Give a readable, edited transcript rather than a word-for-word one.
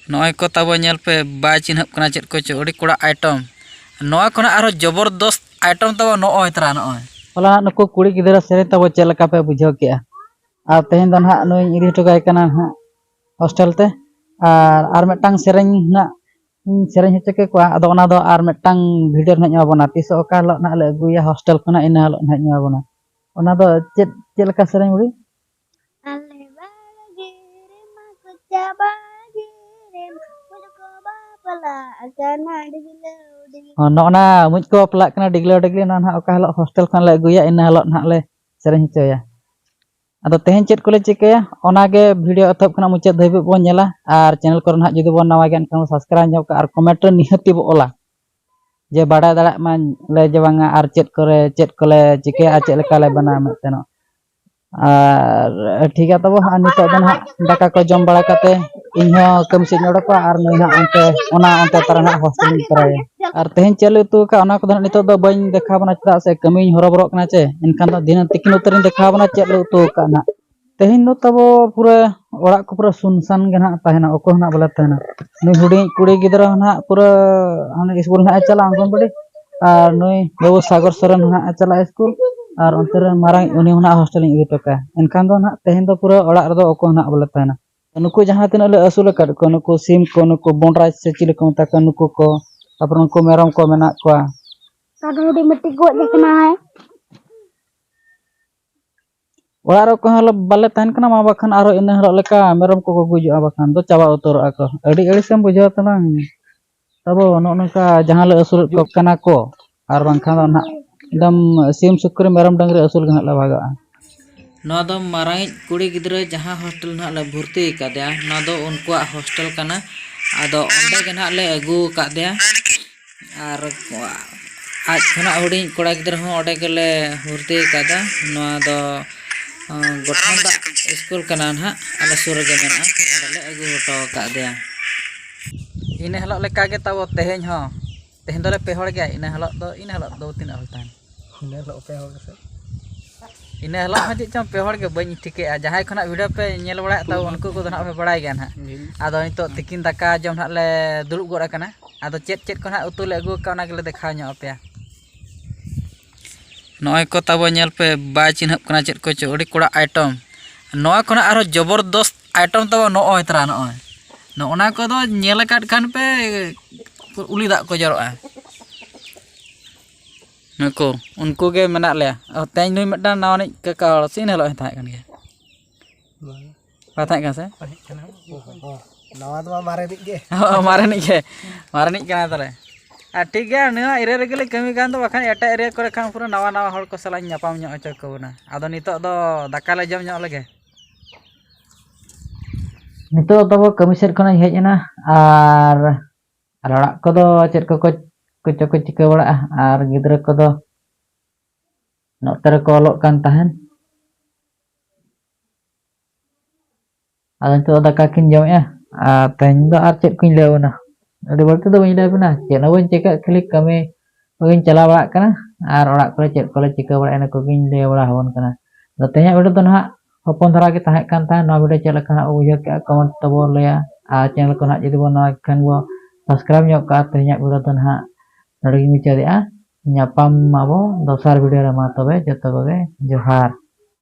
नॉय को तब नेल पे बाय चिन्हब कना चेत को चो अड़ी कोड़ा आइटम नॉय कोना आरो जबरदस्त आइटम तब नॉय तरा नॉय होला नुको कुड़ी गिदरा सेरे तब चेल लका पे बुझाव के आ तेहेन दन हा नोय इदी टोकाय कना हा हॉस्टल ते आर मेटांग सेरेन ना सेरेन हेचे के को आदो ओना दो आर मेटांग वीडियो ना ᱧᱟᱢᱟᱵᱚᱱᱟ तिस ओका लो ना ले गुया हॉस्टल खना इन हालो ना ᱧᱟᱢᱟᱵᱚᱱᱟ ओना दो चेत चेल लका सेरेन उड़ी Ale bagire makucha bagire mujuko bapala agana digilo digilo नो ओना मुज को अपला कना डिगलो डिगली ना हा ओका हालो हॉस्टल खन ले गुया इन हालो ना ले सेरेन हेचोया आदो तेहेन चेत कोले चिकया ओनागे वीडियो अथब खना मुचाद धाबि बोन नेला आर चैनल को ना जुदी बोन नवा गेन खान सब्सक्राइब ᱧᱚᱜ का आर कमेंट रे निहति बो ओला जे बाडा दाड़ा मान ले जे बांगा आर चेत कोले चिकया चेत लेका ले बना मेतेनो आर ठीक है तब नितो दन हा दाका को जम बड़ा काते इन्हो कम से नोडको आर नई हा अंते ओना अंते तरना हॉस्टल कराया आर तेहेन चले तू का ओना को नितो दो बइन देखा बना चदा से कमी हरो बरो कना चे इनखान दो दिन तिकिन उतरिन देखा बना चेत ले तू का ना तेहेन नो तब पूरा ओड़ा को पूरा सुनसान गे ना ताहेना ओको ना बोले ताहेना नई हुडी कुड़ी गिदरा ना पूरा हाने स्कूल ना चला अंगन बड़ी आर नई बाबू सागर सरन ना चला स्कूल आर अंतर मारांग उनी ना हॉस्टल इदी टोका इनखान दो ना तेहेन दो पूरा ओड़ा रदो ओको ना बोले ताहेना नुको जहां तिना ले असुल कर को नुको सिम को नुको बोंडराज से चिले को मता का नुको को तापर नुको मेरम को मेना को kadu di meti go dekna hai ओड़ा को हल बाले ताहन कना मा बाखान आरो इन हरो लेका मेरम को गुजुआ बाखान दो चाबा उतर आको अड़ी अड़ी सेम बुझाव तलांग तब नो नका जहां ले असुल को कना को आर बांखान ना एकदम सिम सुक्री मेरम डंगरे असुल गना ला भागा ना दो माराई कुड़ी गिद्रे जहां हॉस्टल ना ले भर्ती कादया ना दो उनकुआ हॉस्टल कना आदो ओंडे के ना ले अगु कादया आर आज खना हुडी कोड़ा गिद्रे हो ओडे के ले भर्ती कादा ना दो गोठन दा स्कूल कना ना आले सुर गे मेना आले अगु हटो कादया इने हलो लेका गे तब तेहेन हो तेहेन दोले पे हड़ गया इने हलो दो तीन हलतान इने लो पे हो से इने हलो हा जे चम पे हड़ के बई ठिके जहाय खना वीडियो पे नेल बड़ा ता उनको को ना पे बड़ाय गया ना आदो नितो तिकिन दाका जम ना ले दुरुब गोड़ कना आदो चेत चेत को ना उतु ले अगु का ना गेले देखा ᱧᱚᱜ पे नॉय को तब नेल पे बाय चिन्हब कना चेत को चो अड़ी कोड़ा आइटम नॉय कोना आरो जबरदस्त आइटम तब नॉय तरा नॉय नो ओना को दो नेल काट खान पे उली दा को जरोआ नको उनको के मेना ले तेज नुई मिटा नावनी का सीन हेलो था कन के बाता का से नवा दो मारे निक के मारे निक कना तले आ ठीक है ना एरे रेगले कमी गान दो बखान एटा एरिया करे खान पूरा नवा नवा हड़ को सला ᱧᱟᱯᱟᱢ ᱧᱚᱜ ᱚᱪᱚ ᱠᱚᱵᱚᱱᱟ ᱟᱫᱚ ᱱᱤᱛᱚᱜ ᱫᱚ ᱫᱟᱠᱟ ᱞᱮ ᱡᱚᱢ ᱧᱚᱜ ᱞᱮᱜᱮ नितो तब कमी सेट खना हेज ना आर ओड़ा को दो चेत को चिका बड़ा आर गिदरा को दो नोतर को ओलोग कान ताहन आदन तो दाका किन जम आ तेन दो आर चेत कुन लेवना अडी बलते दो बइन लेबना चेत न बइन चेका खाली कमी बइन चला बड़ा कना आर ओड़ा को चेत को चिका बड़ा एना को गिन ले बड़ा होन कना तो तेया वीडियो तो ना हपन धरा के ताहे कान ता ना वीडियो चला कना उयो के कमेंट तबो लेया आ चैनल को ना जदी बो ना खान बो सब्सक्राइब ᱧᱚᱜ का तेया वीडियो तो ना नड़ी मुचादे ᱧᱟᱯᱟᱢ माबो दोसर वीडियो रे मा तबे जतो बगे जोहार।